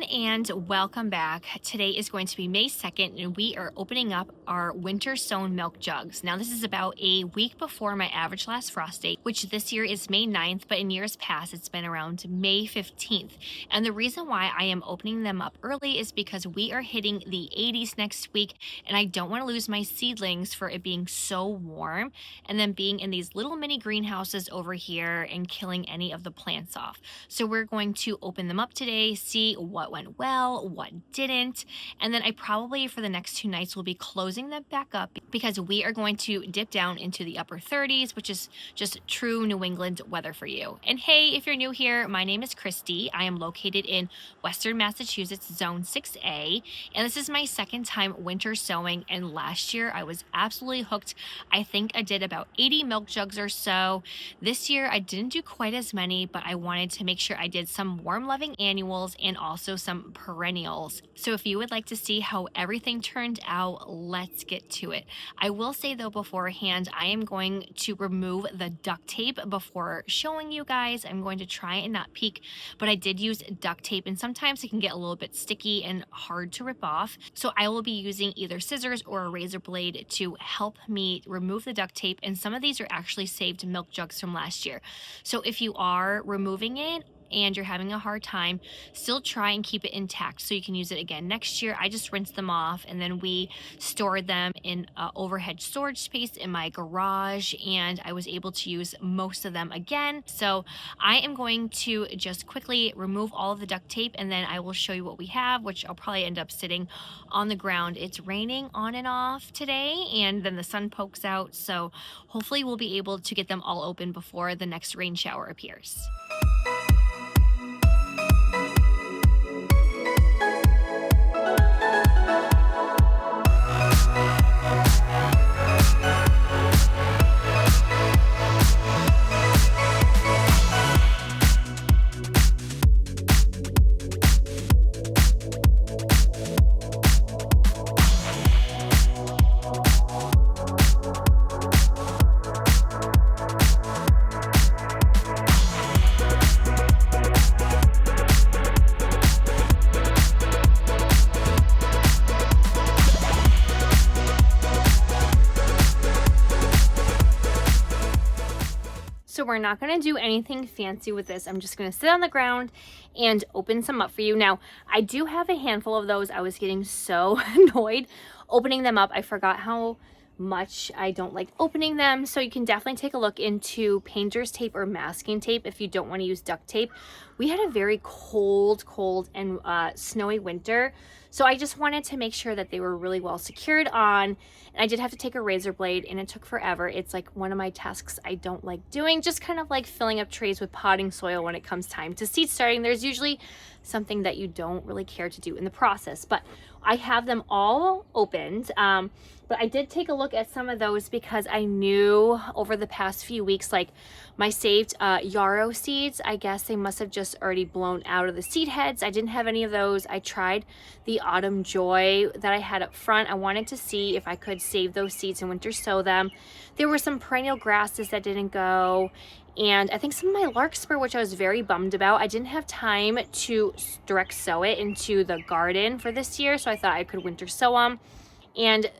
And welcome back. Today is going to be May 2nd and we are opening up our winter sown milk jugs. Now this is about a week before my average last frost date, which this year is May 9th, but in years past it's been around May 15th. And the reason why I am opening them up early is because we are hitting the 80s next week and I don't want to lose my seedlings for it being so warm and then being in these little mini greenhouses over here and killing any of the plants off. So we're going to open them up today, see what went well, what didn't, and then I probably for the next 2 nights will be closing them back up because we are going to dip down into the upper 30s, which is just true New England weather for you. And hey, if you're new here, my name is Christy. I am located in Western Massachusetts, Zone 6A, and this is my second time winter sowing, and last year I was absolutely hooked. I think I did about 80 milk jugs or so. This year I didn't do quite as many, but I wanted to make sure I did some warm-loving annuals and also some perennials. So if you would like to see how everything turned out, let's get to it. I will say though beforehand, I am going to remove the duct tape before showing you guys. I'm going to try and not peek, but I did use duct tape and sometimes it can get a little bit sticky and hard to rip off. So I will be using either scissors or a razor blade to help me remove the duct tape, and some of these are actually saved milk jugs from last year. So if you are removing it and you're having a hard time, still try and keep it intact so you can use it again next year. I just rinsed them off and then we stored them in overhead storage space in my garage, and I was able to use most of them again. So I am going to just quickly remove all of the duct tape and then I will show you what we have, which I'll probably end up sitting on the ground. It's raining on and off today and then the sun pokes out, so hopefully we'll be able to get them all open before the next rain shower appears. So we're not going to do anything fancy with this. I'm just going to sit on the ground and open some up for you. Now, I do have a handful of those. I was getting so annoyed opening them up. I forgot how much I don't like opening them. So you can definitely take a look into painter's tape or masking tape if you don't want to use duct tape. We had a very cold and snowy winter. So I just wanted to make sure that they were really well secured on. And I did have to take a razor blade and it took forever. It's like one of my tasks I don't like doing, just kind of like filling up trays with potting soil when it comes time to seed starting. There's usually something that you don't really care to do in the process, but I have them all opened. But I did take a look at some of those because I knew over the past few weeks, like my saved yarrow seeds, I guess they must have just already blown out of the seed heads. I didn't have any of those. I tried the autumn joy that I had up front. I wanted to see if I could save those seeds and winter sow them. There were some perennial grasses that didn't go, and I think some of my larkspur, which I was very bummed about. I didn't have time to direct sow it into the garden for this year, so I thought I could winter sow them. And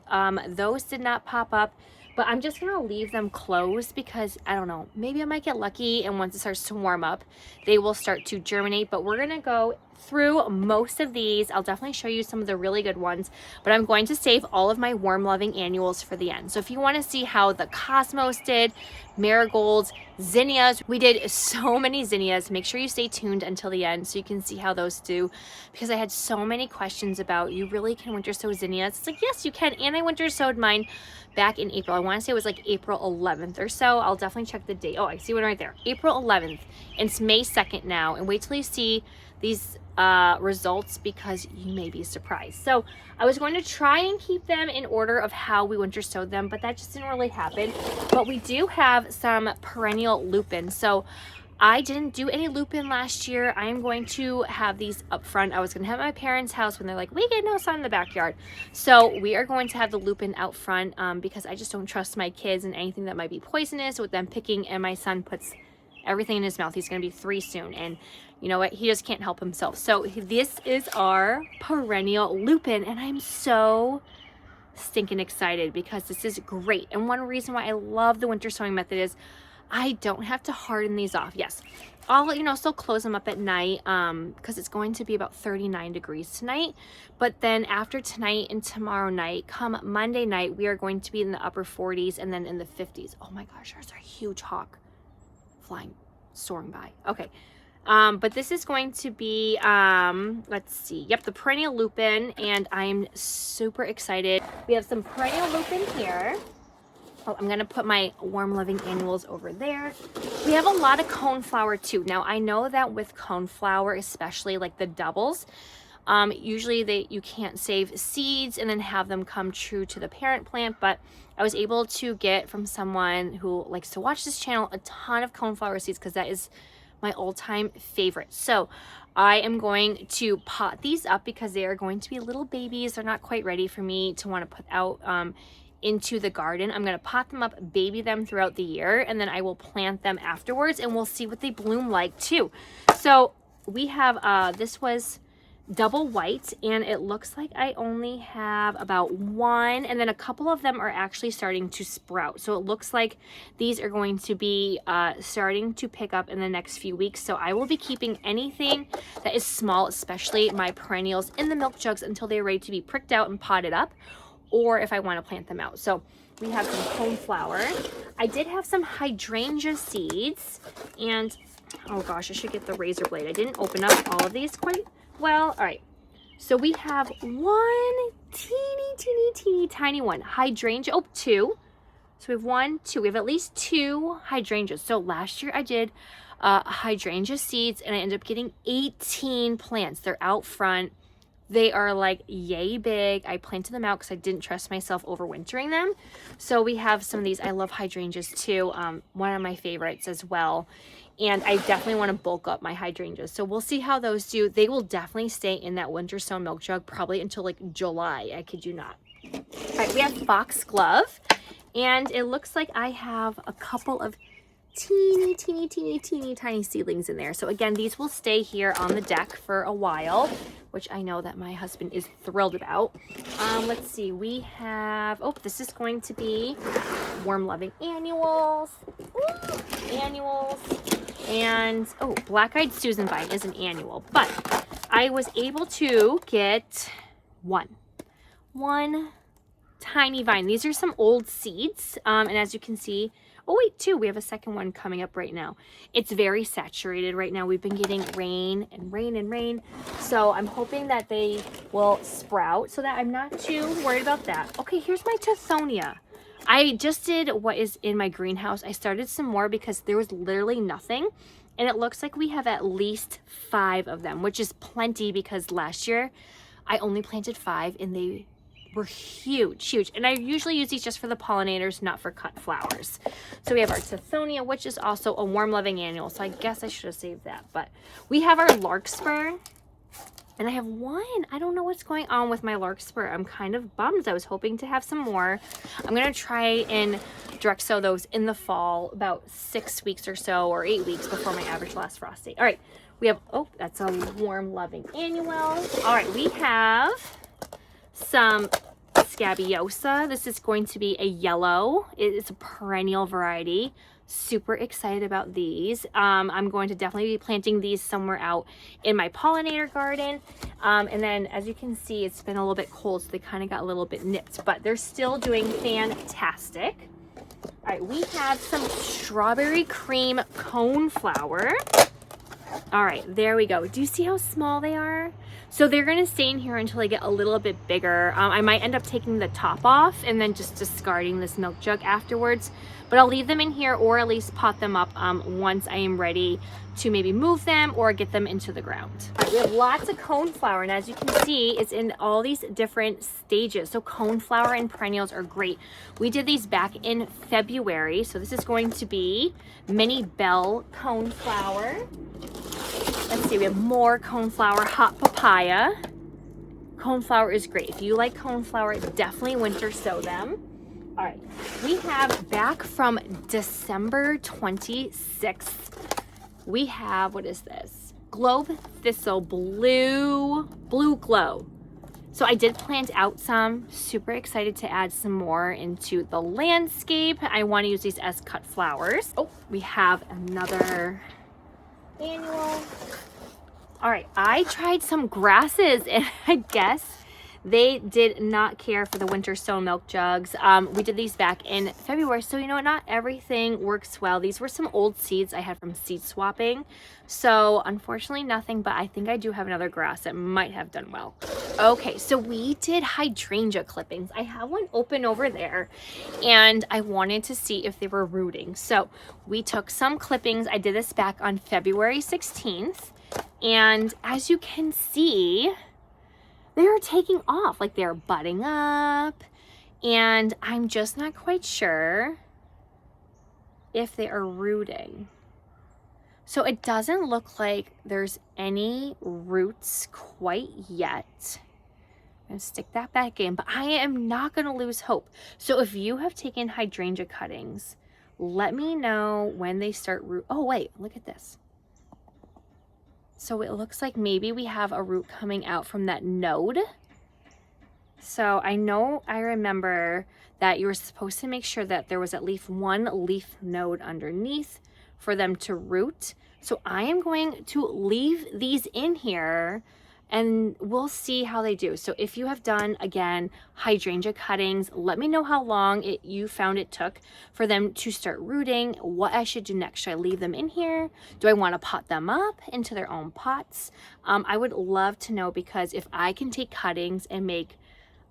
those did not pop up, but I'm just gonna leave them closed because I don't know, maybe I might get lucky and once it starts to warm up, they will start to germinate. But we're gonna go through most of these. I'll definitely show you some of the really good ones, but I'm going to save all of my warm loving annuals for the end. So if you want to see how the Cosmos did, Marigolds, Zinnias, we did so many Zinnias. Make sure you stay tuned until the end so you can see how those do, because I had so many questions about, you really can winter sow Zinnias? It's like, yes, you can. And I winter sowed mine back in April. I want to say it was like April 11th or so. I'll definitely check the date. Oh, I see one right there. April 11th. And it's May 2nd now. And wait till you see these results because you may be surprised. So I was going to try and keep them in order of how we winter sowed them, but that just didn't really happen. But we do have some perennial lupin. So I didn't do any lupin last year. I am going to have these up front. I was going to have my parents' house when they're like, we get no sun in the backyard. So we are going to have the lupin out front because I just don't trust my kids and anything that might be poisonous with them picking. And my son puts everything in his mouth. He's going to be 3 soon. And you know what? He just can't help himself. So this is our perennial lupin. And I'm so stinking excited because this is great. And one reason why I love the winter sowing method is I don't have to harden these off. Yes, I'll, you know, still close them up at night because it's going to be about 39 degrees tonight. But then after tonight and tomorrow night, come Monday night, we are going to be in the upper 40s and then in the 50s. Oh my gosh, there's a huge hawk soaring by. Okay. But this is going to be, let's see. Yep, the perennial lupin, and I'm super excited. We have some perennial lupin here. Oh, I'm going to put my warm loving annuals over there. We have a lot of coneflower too. Now, I know that with coneflower, especially like the doubles, usually you can't save seeds and then have them come true to the parent plant, but I was able to get from someone who likes to watch this channel a ton of coneflower seeds because that is my all-time favorite. So I am going to pot these up because they are going to be little babies. They're not quite ready for me to want to put out into the garden. I'm going to pot them up, baby them throughout the year, and then I will plant them afterwards and we'll see what they bloom like too. So we have this was double white, and it looks like I only have about 1, and then a couple of them are actually starting to sprout. So it looks like these are going to be starting to pick up in the next few weeks. So I will be keeping anything that is small, especially my perennials, in the milk jugs until they're ready to be pricked out and potted up, or if I want to plant them out. So we have some coneflower. I did have some hydrangea seeds, and oh gosh, I should get the razor blade. I didn't open up all of these quite well. All right, so we have one teeny tiny one hydrangea. Oh, 2. So we have 1, 2. We have at least 2 hydrangeas. So last year I did hydrangea seeds, and I ended up getting 18 plants. They're out front. They are like yay big. I planted them out because I didn't trust myself overwintering them. So we have some of these. I love hydrangeas too. One of my favorites as well. And I definitely want to bulk up my hydrangeas. So we'll see how those do. They will definitely stay in that winter sown milk jug probably until like July. I kid you not. All right, we have foxglove. And it looks like I have a couple of teeny tiny seedlings in there. So again, these will stay here on the deck for a while, which I know that my husband is thrilled about. Let's see, we have, oh, this is going to be warm loving annuals. Ooh, annuals. And oh, black-eyed Susan vine is an annual, but I was able to get one tiny vine. These are some old seeds, and as you can see, oh wait, 2, we have a second one coming up right now. It's very saturated right now. We've been getting rain and rain. So I'm hoping that they will sprout so that I'm not too worried about that. Okay, here's my tithonia. I just did what is in my greenhouse. I started some more because there was literally nothing. And it looks like we have at least 5 of them, which is plenty because last year I only planted 5 and they were huge. And I usually use these just for the pollinators, not for cut flowers. So we have our tithonia, which is also a warm loving annual. So I guess I should have saved that. But we have our larkspur. And I have 1. I don't know what's going on with my larkspur. I'm kind of bummed. I was hoping to have some more. I'm going to try and direct sow those in the fall, about 6 weeks or so, or 8 weeks before my average last frost date. All right, we have, oh, that's a warm loving annual. All right, we have some scabiosa. This is going to be a yellow. It's a perennial variety. Super excited about these. I'm going to definitely be planting these somewhere out in my pollinator garden. And then as you can see, it's been a little bit cold, so they kind of got a little bit nipped, but they're still doing fantastic. All right, we have some strawberry cream coneflower. All right, there we go. Do you see how small they are? So they're gonna stay in here until they get a little bit bigger. I might end up taking the top off and then just discarding this milk jug afterwards, but I'll leave them in here or at least pot them up once I am ready to maybe move them or get them into the ground. All right, we have lots of coneflower, and as you can see, it's in all these different stages. So coneflower and perennials are great. We did these back in February, so this is going to be mini bell coneflower. Let's see, we have more coneflower, hot papaya. Coneflower is great. If you like coneflower, definitely winter sow them. All right, we have back from December 26th, we have, what is this? Globe Thistle Blue Glow. So I did plant out some, super excited to add some more into the landscape. I want to use these as cut flowers. Oh, we have another annual. All right, I tried some grasses and I guess they did not care for the winter sown milk jugs. We did these back in February, so you know what, not everything works well. These were some old seeds I had from seed swapping. So unfortunately nothing, but I think I do have another grass that might have done well. Okay, so we did hydrangea clippings. I have one open over there and I wanted to see if they were rooting. So we took some clippings. I did this back on February 16th. And as you can see, they're taking off, like they're budding up, and I'm just not quite sure if they are rooting. So it doesn't look like there's any roots quite yet. I'm gonna stick that back in, but I am not gonna lose hope. So if you have taken hydrangea cuttings, let me know when they start root. Oh wait, look at this. So it looks like maybe we have a root coming out from that node. So I remember that you were supposed to make sure that there was at least one leaf node underneath for them to root. So I am going to leave these in here and we'll see how they do. So if you have done, again, hydrangea cuttings, let me know how long you found it took for them to start rooting, what I should do next. Should I leave them in here? Do I want to pot them up into their own pots? I would love to know, because if I can take cuttings and make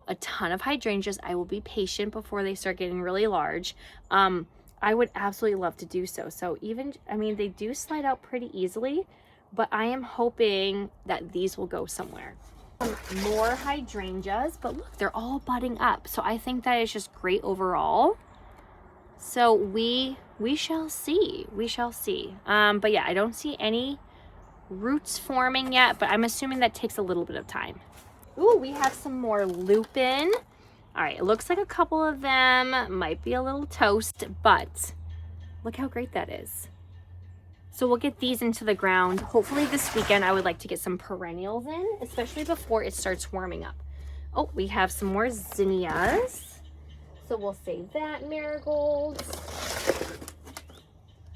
a ton of hydrangeas, I will be patient before they start getting really large. I would absolutely love to do so. So even, I mean, they do slide out pretty easily, but I am hoping that these will go somewhere. More hydrangeas, but look, they're all budding up. So I think that is just great overall. So we shall see. We shall see. But yeah, I don't see any roots forming yet, but I'm assuming that takes a little bit of time. Ooh, we have some more lupin. All right, it looks like a couple of them might be a little toast, but look how great that is. So we'll get these into the ground. Hopefully this weekend I would like to get some perennials in, especially before it starts warming up. Oh, we have some more zinnias. So we'll save that. Marigolds.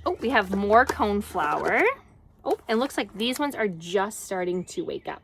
Oh, we have more coneflower. Oh, and looks like these ones are just starting to wake up.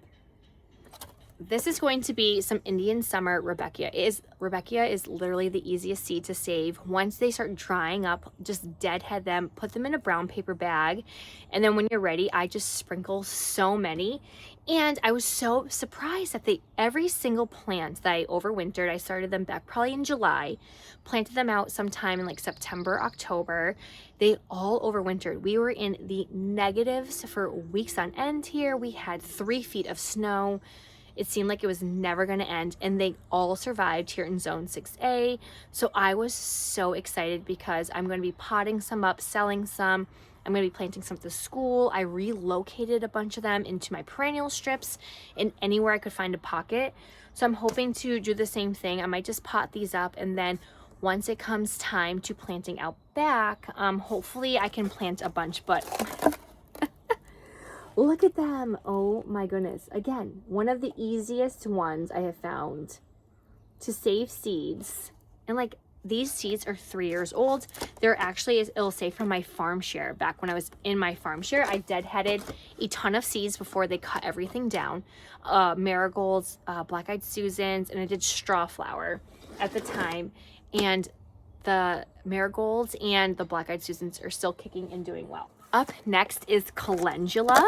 This is going to be some Indian summer Rudbeckia. Rudbeckia is literally the easiest seed to save. Once they start drying up, just deadhead them, put them in a brown paper bag, and then when you're ready, I just sprinkle so many. And I was so surprised that every single plant that I overwintered, I started them back probably in July, planted them out sometime in like September, October. They all overwintered. We were in the negatives for weeks on end here. We had 3 feet of snow. It seemed like it was never going to end, and they all survived here in Zone 6A. So I was so excited because I'm going to be potting some up, selling some. I'm going to be planting some at the school. I relocated a bunch of them into my perennial strips and anywhere I could find a pocket. So I'm hoping to do the same thing. I might just pot these up, and then once it comes time to planting out back, hopefully I can plant a bunch, but look at them. Oh my goodness. Again, one of the easiest ones I have found to save seeds. And like, these seeds are 3 years old. They're actually, it'll say, from my farm share. Back when I was in my farm share, I deadheaded a ton of seeds before they cut everything down. Marigolds, black-eyed Susans, and I did straw flower at the time. And the marigolds and the black-eyed Susans are still kicking and doing well. Up next is calendula.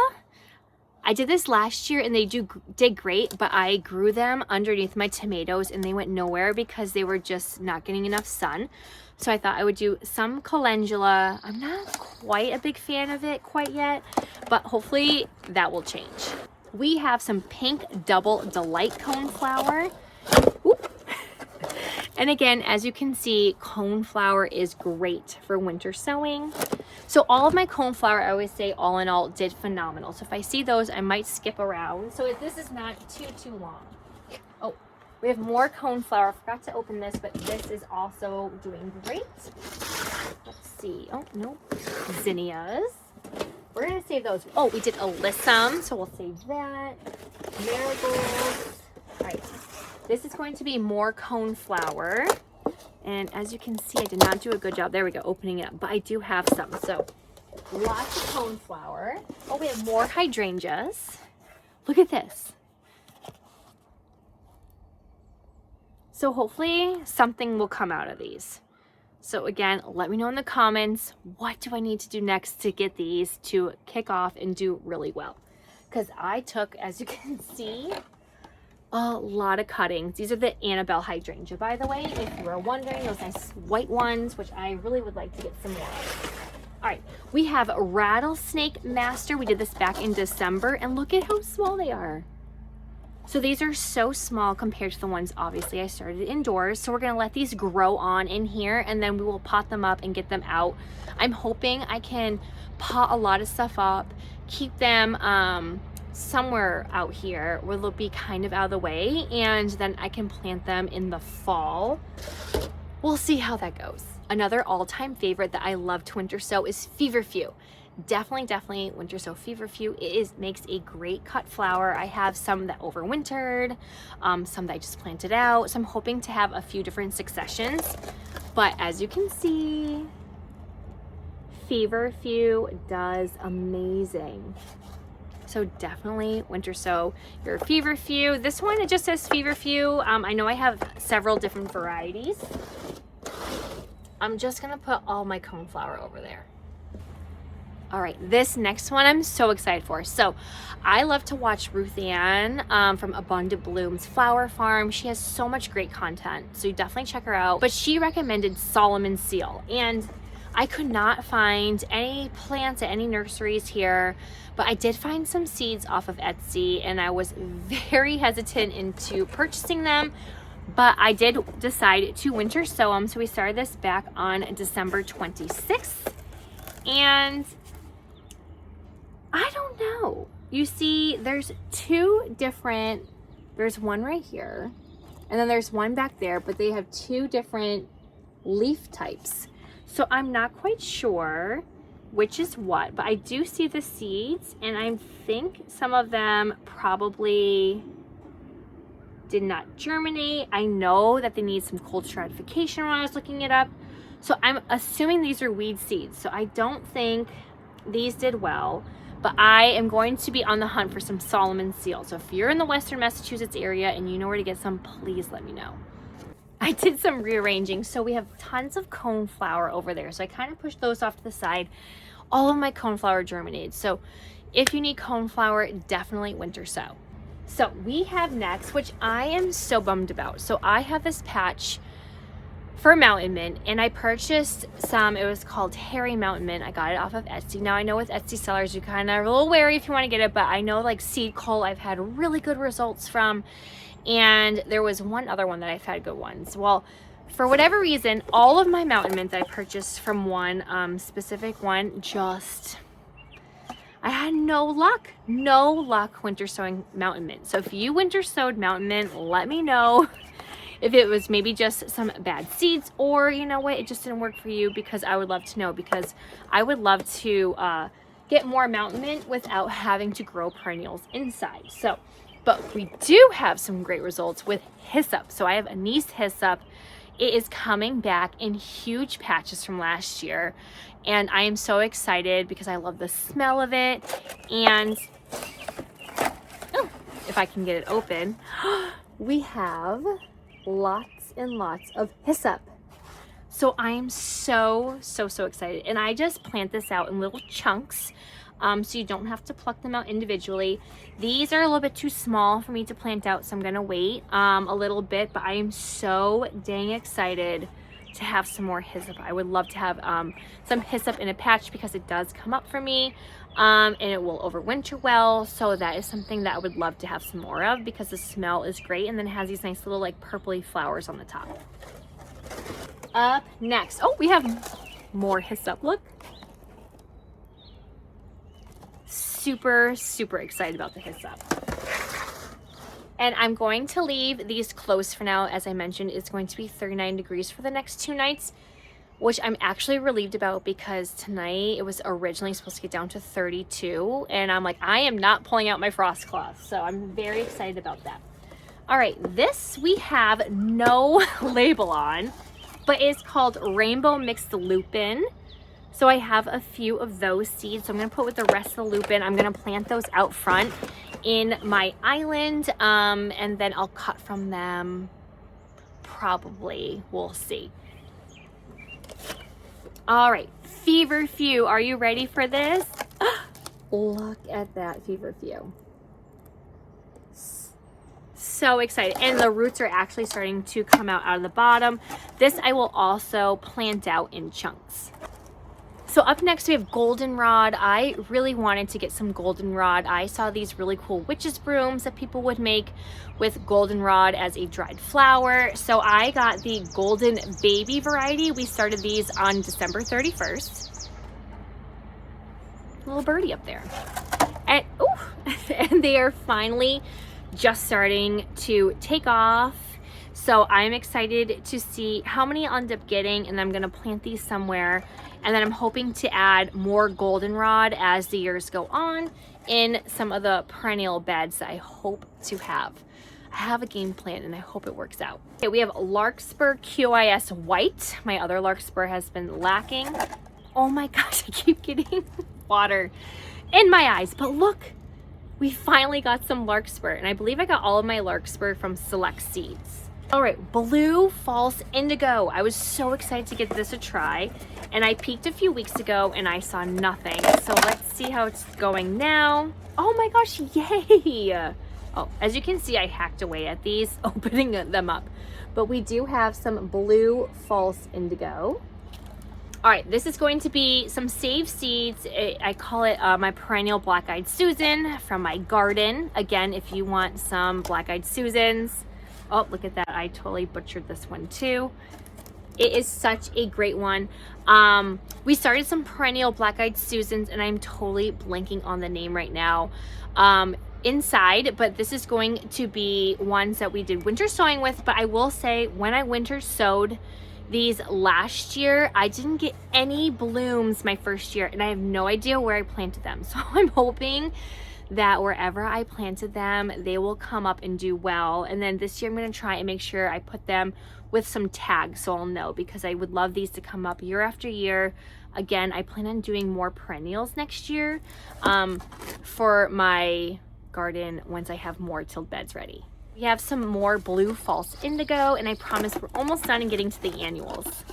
I did this last year and they did great, but I grew them underneath my tomatoes and they went nowhere because they were just not getting enough sun. So I thought I would do some calendula. I'm not quite a big fan of it quite yet, but hopefully that will change. We have some pink double delight coneflower. Whoop. And again, as you can see, coneflower is great for winter sowing. So all of my coneflower, I always say all in all, did phenomenal. So if I see those, I might skip around. So this is not too long. Oh, we have more coneflower. I forgot to open this, but this is also doing great. Let's see. Oh, no. Zinnias. We're going to save those. Oh, we did alyssum, so we'll save that. Marigolds. All right. This is going to be more coneflower. And as you can see, I did not do a good job. There we go, opening it up. But I do have some. So lots of coneflower. Oh, we have more hydrangeas. Look at this. So hopefully something will come out of these. So again, let me know in the comments, what do I need to do next to get these to kick off and do really well? Because I took, as you can see, a lot of cuttings. These are the Annabelle hydrangea, by the way, if you were wondering, those nice white ones, which I really would like to get some more of. All right, we have Rattlesnake Master. We did this back in December, and look at how small they are. So these are so small compared to the ones, obviously, I started indoors. So we're gonna let these grow on in here, and then we will pot them up and get them out. I'm hoping I can pot a lot of stuff up, keep them somewhere out here where they'll be kind of out of the way, and then I can plant them in the fall. We'll see how that goes. Another all-time favorite that I love to winter sow is Feverfew. Definitely winter sow Feverfew. It makes a great cut flower. I have some that overwintered, some that I just planted out. So I'm hoping to have a few different successions. But as you can see, Feverfew does amazing. So definitely winter sow your Feverfew. This one, it just says Feverfew. I know I have several different varieties. I'm just gonna put all my coneflower over there. All right, this next one I'm so excited for. So I love to watch Ruth Ann from Abundant Blooms Flower Farm. She has so much great content, so you definitely check her out. But she recommended Solomon Seal, and I could not find any plants at any nurseries here, but I did find some seeds off of Etsy, and I was very hesitant into purchasing them, but I did decide to winter sow them. So we started this back on December 26th, and I don't know. You see, there's two different, there's one right here, and then there's one back there, but they have two different leaf types. So I'm not quite sure which is what, but I do see the seeds, and I think some of them probably did not germinate. I know that they need some cold stratification when I was looking it up. So I'm assuming these are weed seeds. So I don't think these did well, but I am going to be on the hunt for some Solomon Seal. So if you're in the Western Massachusetts area and you know where to get some, please let me know. I did some rearranging. So we have tons of coneflower over there. So I kind of pushed those off to the side. All of my coneflower germinated. So if you need coneflower, definitely winter sow. So we have next, which I am so bummed about. So I have this patch for mountain mint, and I purchased some. It was called Hairy Mountain Mint. I got it off of Etsy. Now I know with Etsy sellers, you kind of are a little wary if you want to get it, but I know like seed coal I've had really good results from, and there was one other one that I've had good ones. Well, for whatever reason, all of my mountain mint that I purchased from one specific one, I had no luck winter sowing mountain mint. So if you winter sowed mountain mint, let me know if it was maybe just some bad seeds, or you know what, it just didn't work for you, because I would love to know, because I would love to get more mountain mint without having to grow perennials inside. So, but we do have some great results with Hyssop. So I have anise Hyssop. It is coming back in huge patches from last year, and I am so excited because I love the smell of it. And oh, if I can get it open, we have lots and lots of Hyssop. So I am so excited. And I just plant this out in little chunks. So you don't have to pluck them out individually. These are a little bit too small for me to plant out, so I'm gonna wait a little bit, but I am so dang excited to have some more hyssop. I would love to have some hyssop in a patch because it does come up for me, and it will overwinter well. So that is something that I would love to have some more of because the smell is great, and then it has these nice little like purpley flowers on the top. Up next, oh, we have more hyssop. Look. Super excited about the hyssop. And I'm going to leave these closed for now. As I mentioned, it's going to be 39 degrees for the next 2 nights, which I'm actually relieved about because tonight it was originally supposed to get down to 32, and I'm like, I am not pulling out my frost cloth, so I'm very excited about that. All right, this we have no label on, but it's called Rainbow Mixed Lupin. So I have a few of those seeds. So I'm gonna put with the rest of the lupin. I'm gonna plant those out front in my island, and then I'll cut from them probably. We'll see. All right, Feverfew, are you ready for this? Look at that Feverfew. So excited. And the roots are actually starting to come out of the bottom. This I will also plant out in chunks. So up next we have goldenrod. I really wanted to get some goldenrod. I saw these really cool witch's brooms that people would make with goldenrod as a dried flower. So I got the golden baby variety. We started these on December 31st. Little birdie up there. And, ooh, and they are finally just starting to take off. So I'm excited to see how many I'll end up getting, and I'm gonna plant these somewhere. And then I'm hoping to add more goldenrod as the years go on in some of the perennial beds that I hope to have. I have a game plan and I hope it works out. Okay, we have Larkspur QIS White. My other Larkspur has been lacking. Oh my gosh, I keep getting water in my eyes. But look, we finally got some Larkspur, and I believe I got all of my Larkspur from Select Seeds. All right, Blue False Indigo. I was so excited to give this a try, and I peeked a few weeks ago and I saw nothing. So let's see how it's going now. Oh my gosh, yay! Oh, as you can see, I hacked away at these, opening them up. But we do have some Blue False Indigo. All right, this is going to be some saved seeds. I call it my perennial Black-Eyed Susan from my garden. Again, if you want some Black-Eyed Susans. Oh, look at that. I totally butchered this one too. It is such a great one. We started some perennial Black-Eyed Susans, and I'm totally blanking on the name right now. Inside, but this is going to be ones that we did winter sowing with. But I will say, when I winter sowed these last year, I didn't get any blooms my first year, and I have no idea where I planted them. So I'm hoping that wherever I planted them, they will come up and do well. And then this year I'm going to try and make sure I put them with some tags so I'll know, because I would love these to come up year after year. Again, I plan on doing more perennials next year for my garden once I have more tilled beds ready. We have some more Blue False Indigo, and I promise we're almost done and getting to the annuals.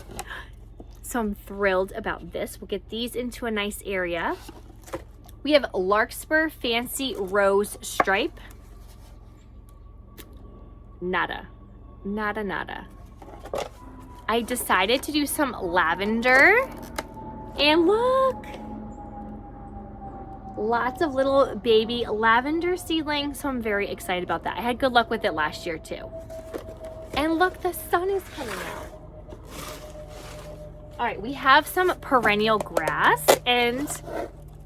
So I'm thrilled about this. We'll get these into a nice area. We have Larkspur Fancy Rose Stripe. Nada. I decided to do some lavender. And look! Lots of little baby lavender seedlings, so I'm very excited about that. I had good luck with it last year too. And look, the sun is coming out. All right, we have some perennial grass, and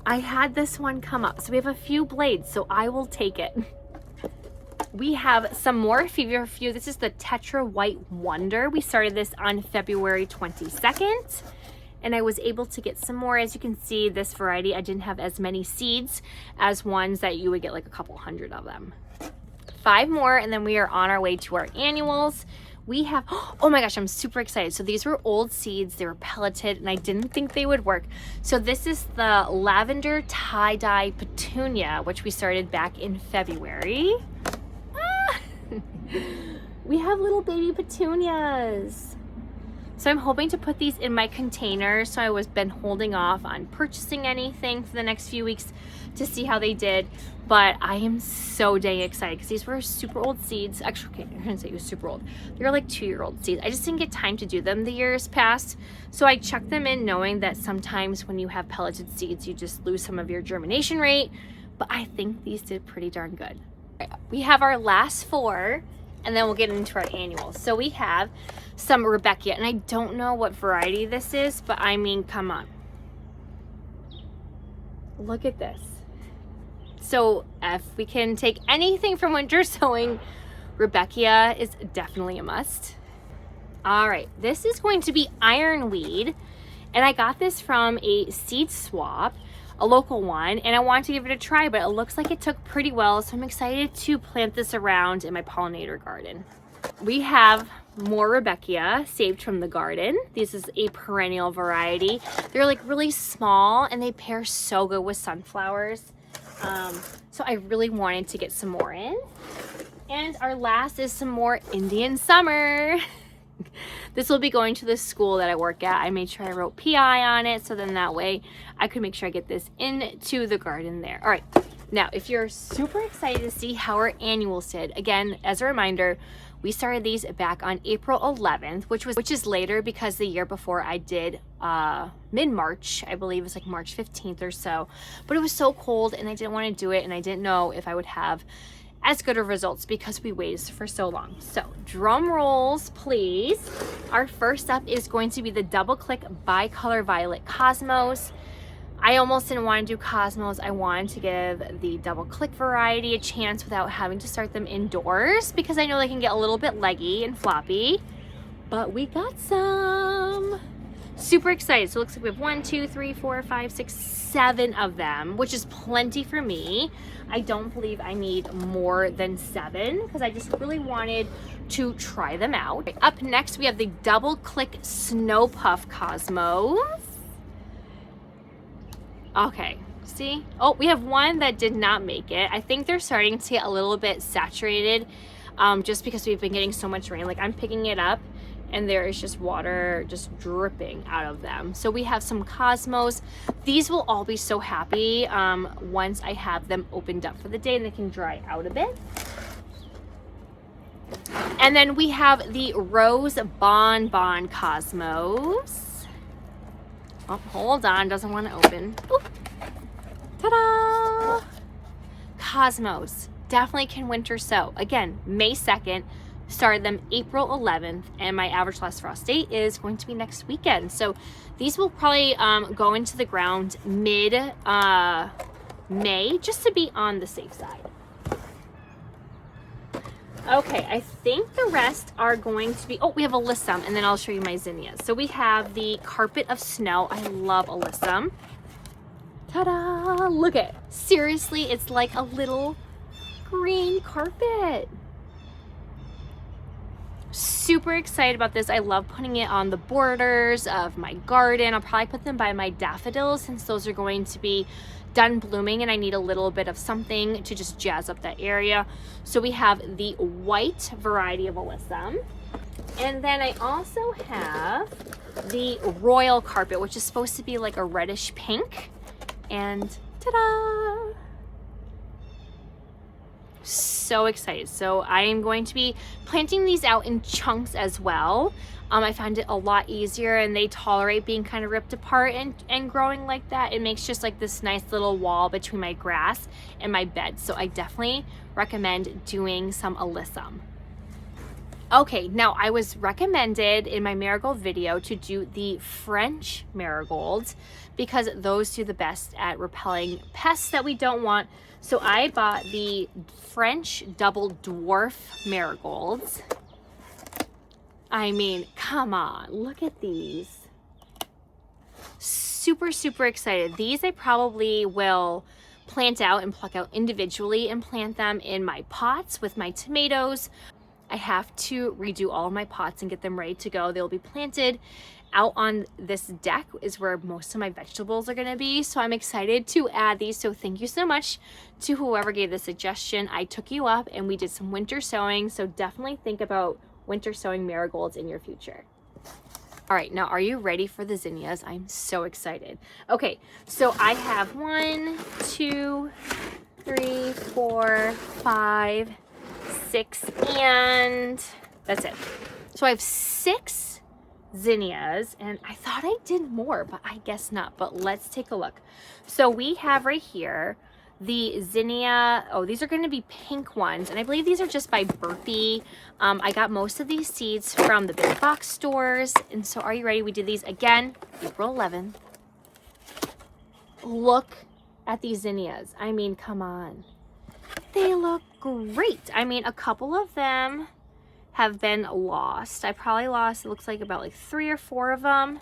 I had this one come up. So we have a few blades, so I will take it. We have some more Feverfew. This is the Tetra White Wonder. We started this on February 22nd. And I was able to get some more. As you can see, this variety, I didn't have as many seeds as ones that you would get like a couple hundred of them. 5 more, and then we are on our way to our annuals. We have, oh my gosh, I'm super excited. So these were old seeds, they were pelleted, and I didn't think they would work. So this is the Lavender Tie-Dye Petunia, which we started back in February. We have little baby petunias. So I'm hoping to put these in my container. So I was been holding off on purchasing anything for the next few weeks to see how they did. But I am so dang excited because these were super old seeds. Actually, okay, I didn't say it was super old. They're like 2-year-old seeds. I just didn't get time to do them the years past. So I chucked them in knowing that sometimes when you have pelleted seeds, you just lose some of your germination rate. But I think these did pretty darn good. We have our last 4, and then we'll get into our annuals. So we have some Rudbeckia, and I don't know what variety this is, but I mean, come on. Look at this. So if we can take anything from winter sowing, Rudbeckia is definitely a must. All right, this is going to be ironweed, and I got this from a seed swap, a local one, and I wanted to give it a try, but it looks like it took pretty well, so I'm excited to plant this around in my pollinator garden. We have more Rudbeckia saved from the garden. This is a perennial variety. They're like really small and they pair so good with sunflowers. So I really wanted to get some more in. And our last is some more Indian summer. This will be going to the school that I work at. I made sure I wrote PI on it, so then that way I could make sure I get this into the garden there. All right, now if you're super excited to see how our annuals did, again, as a reminder, we started these back on April 11th, which is later because the year before I did mid-March. I believe it was like March 15th or so, but it was so cold and I didn't want to do it, and I didn't know if I would have as good of results because we waited for so long. So drum rolls, please. Our first up is going to be the Double Click Bicolor Violet Cosmos. I almost didn't want to do Cosmos. I wanted to give the Double Click variety a chance without having to start them indoors because I know they can get a little bit leggy and floppy, but we got some. Super excited. So it looks like we have 1, 2, 3, 4, 5, 6, 7 of them, which is plenty for me. I don't believe I need more than 7 because I just really wanted to try them out. Up next, we have the Double Click Snow Puff Cosmos. Okay, see? Oh, we have one that did not make it. I think they're starting to get a little bit saturated just because we've been getting so much rain. Like I'm picking it up and there is just water just dripping out of them. So we have some Cosmos. These will all be so happy once I have them opened up for the day and they can dry out a bit. And then we have the Rose Bonbon Cosmos. Oh, hold on, doesn't want to open. Ooh. Ta-da! Cosmos, definitely can winter sow. Again, May 2nd. Started them April 11th, and my average last frost date is going to be next weekend. So these will probably go into the ground mid-May just to be on the safe side. Okay, I think the rest are going to be, oh, we have alyssum, and then I'll show you my zinnias. So we have the Carpet of Snow. I love alyssum. Ta-da! Look at it. Seriously, it's like a little green carpet. Super excited about this. I love putting it on the borders of my garden. I'll probably put them by my daffodils since those are going to be done blooming and I need a little bit of something to just jazz up that area. So we have the white variety of alyssum. And then I also have the royal carpet, which is supposed to be like a reddish pink. And ta-da! So excited. So I am going to be planting these out in chunks as well. I find it a lot easier and they tolerate being kind of ripped apart and growing like that. It makes just like this nice little wall between my grass and my bed. So I definitely recommend doing some alyssum. Okay, now I was recommended in my marigold video to do the French marigolds because those do the best at repelling pests that we don't want. So I bought the French double dwarf marigolds. I mean, come on, look at these. Super, super excited. These I probably will plant out and pluck out individually and plant them in my pots with my tomatoes. I have to redo all of my pots and get them ready to go. They'll be planted out on this deck is where most of my vegetables are going to be. So I'm excited to add these. So thank you so much to whoever gave the suggestion. I took you up and we did some winter sowing. So definitely think about winter sowing marigolds in your future. All right, now are you ready for the zinnias? I'm so excited. Okay, so I have 1, 2, 3, 4, 5, 6, and that's it. So I have 6 zinnias, and I thought I did more, but I guess not. But let's take a look. So we have right here the zinnia. Oh, these are going to be pink ones, and I believe these are just by Burpee. I got most of these seeds from the big box stores. And so are you ready? We did these again April 11th. Look at these zinnias. I mean, come on, they look great. I mean, a couple of them have been lost. I probably lost, it looks like about like 3 or 4 of them,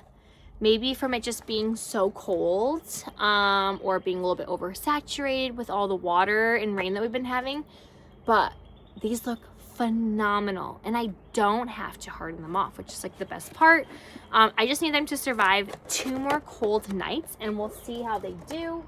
maybe from it just being so cold, or being a little bit oversaturated with all the water and rain that we've been having. But these look phenomenal, and I don't have to harden them off, which is like the best part. I just need them to survive 2 more cold nights, and we'll see how they do.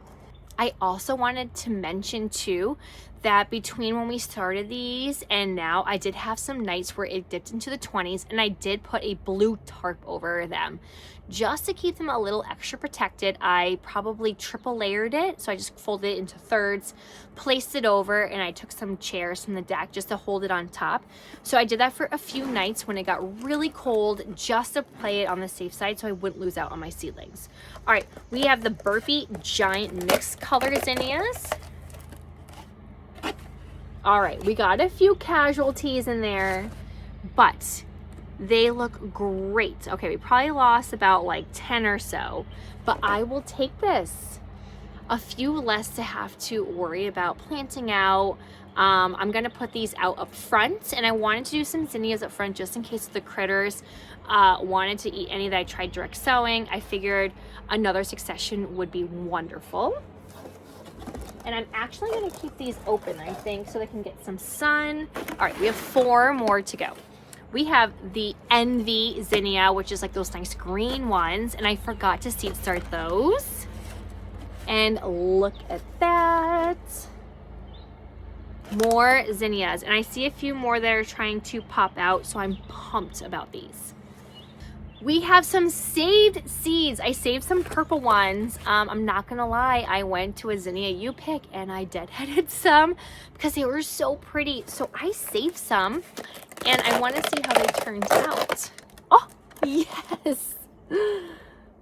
I also wanted to mention too that between when we started these and now, I did have some nights where it dipped into the 20s, and I did put a blue tarp over them just to keep them a little extra protected. I probably triple layered it, so I just folded it into thirds, placed it over, and I took some chairs from the deck just to hold it on top. So I did that for a few nights when it got really cold, just to play it on the safe side so I wouldn't lose out on my seedlings. All right, we have the Burpee giant mixed color zinnias. All right, we got a few casualties in there, but they look great. Okay, we probably lost about like 10 or so, but I will take this. A few less to have to worry about planting out. I'm gonna put these out up front, and I wanted to do some zinnias up front just in case the critters wanted to eat any that I tried direct sowing. I figured another succession would be wonderful. And I'm actually gonna keep these open, I think, so they can get some sun. All right, we have 4 more to go. We have the Envy Zinnia, which is like those nice green ones, and I forgot to seed start those. And look at that. More zinnias, and I see a few more that are trying to pop out, so I'm pumped about these. We have some saved seeds. I saved some purple ones. I'm not gonna lie, I went to a Zinnia U-pick and I deadheaded some because they were so pretty. So I saved some, and I want to see how they turned out. Oh, yes.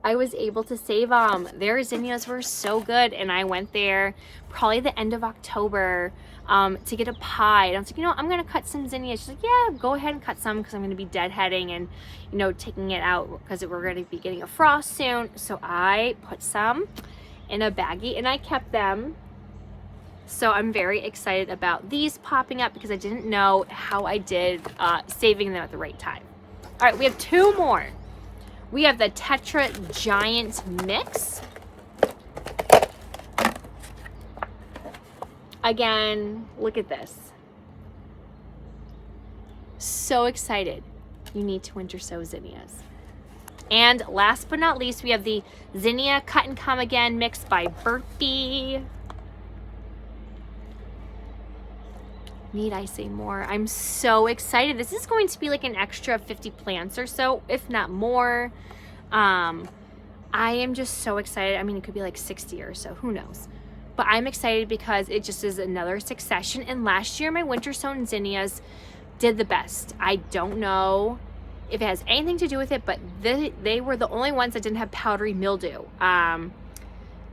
I was able to save them. Their zinnias were so good, and I went there probably the end of October to get a pie. And I was like, you know, I'm gonna cut some zinnias. She's like, yeah, go ahead and cut some because I'm gonna be deadheading and, you know, taking it out because we're gonna be getting a frost soon. So I put some in a baggie and I kept them. So I'm very excited about these popping up because I didn't know how I did saving them at the right time. All right, we have 2 more. We have the Tetra Giant Mix. Again, look at this. So excited. You need to winter sow zinnias. And last but not least, we have the Zinnia Cut and Come Again mixed by Burpee. Need I say more? I'm so excited. This is going to be like an extra 50 plants or so, if not more. I am just so excited. I mean, it could be like 60 or so, who knows? But I'm excited because it just is another succession. And last year, my winter sown zinnias did the best. I don't know if it has anything to do with it, but they were the only ones that didn't have powdery mildew.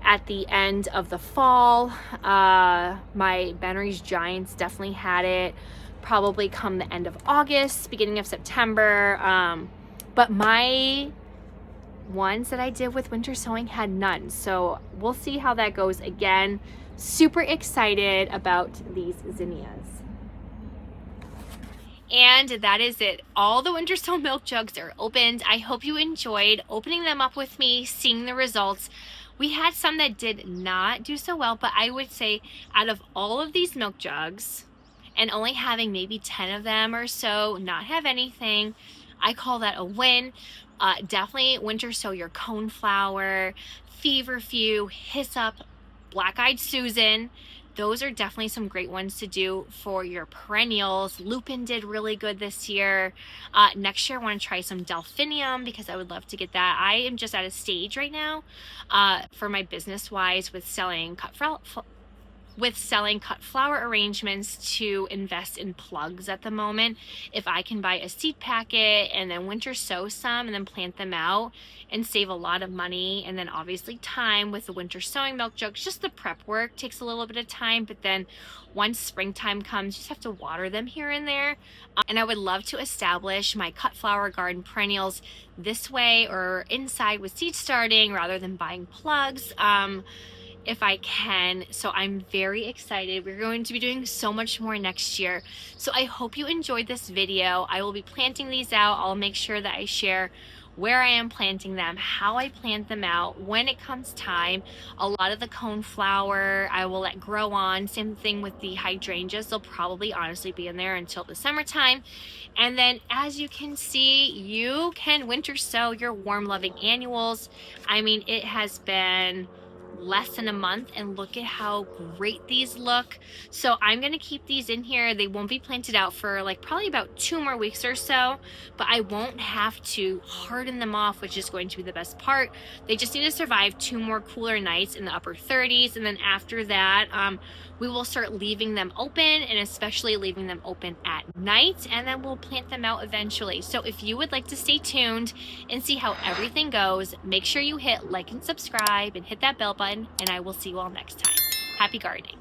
At the end of the fall, my Benry's Giants definitely had it, probably come the end of August, beginning of September. But my ones that I did with winter sowing had none. So we'll see how that goes. Again, super excited about these zinnias. And that is it. All the winter sown milk jugs are opened. I hope you enjoyed opening them up with me, seeing the results. We had some that did not do so well, but I would say out of all of these milk jugs and only having maybe 10 of them or so not have anything, I call that a win. Definitely winter sow your coneflower, Feverfew, Hyssop, Black-Eyed Susan. those are definitely some great ones to do for your perennials. Lupin did really good this year. Next year I want to try some delphinium because I would love to get that. I am just at a stage right now for my business wise with selling cut flower arrangements to invest in plugs at the moment. If I can buy a seed packet and then winter sow some and then plant them out and save a lot of money, and then obviously time with the winter sowing milk jugs, just the prep work takes a little bit of time, but then once springtime comes, you just have to water them here and there. And I would love to establish my cut flower garden perennials this way or inside with seed starting rather than buying plugs. If I can. So I'm very excited. We're going to be doing so much more next year. So I hope you enjoyed this video. I will be planting these out. I'll make sure that I share where I am planting them, how I plant them out, when it comes time. A lot of the coneflower I will let grow on. Same thing with the hydrangeas. They'll probably honestly be in there until the summertime. And then as you can see, you can winter sow your warm loving annuals. I mean, it has been less than a month and look at how great these look. So I'm gonna keep these in here. They won't be planted out for like probably about 2 more weeks or so, but I won't have to harden them off, which is going to be the best part. They just need to survive 2 more cooler nights in the upper 30s, and then after that we will start leaving them open, and especially leaving them open at night, and then we'll plant them out eventually. So if you would like to stay tuned and see how everything goes, make sure you hit like and subscribe and hit that bell button, and I will see you all next time. Happy gardening.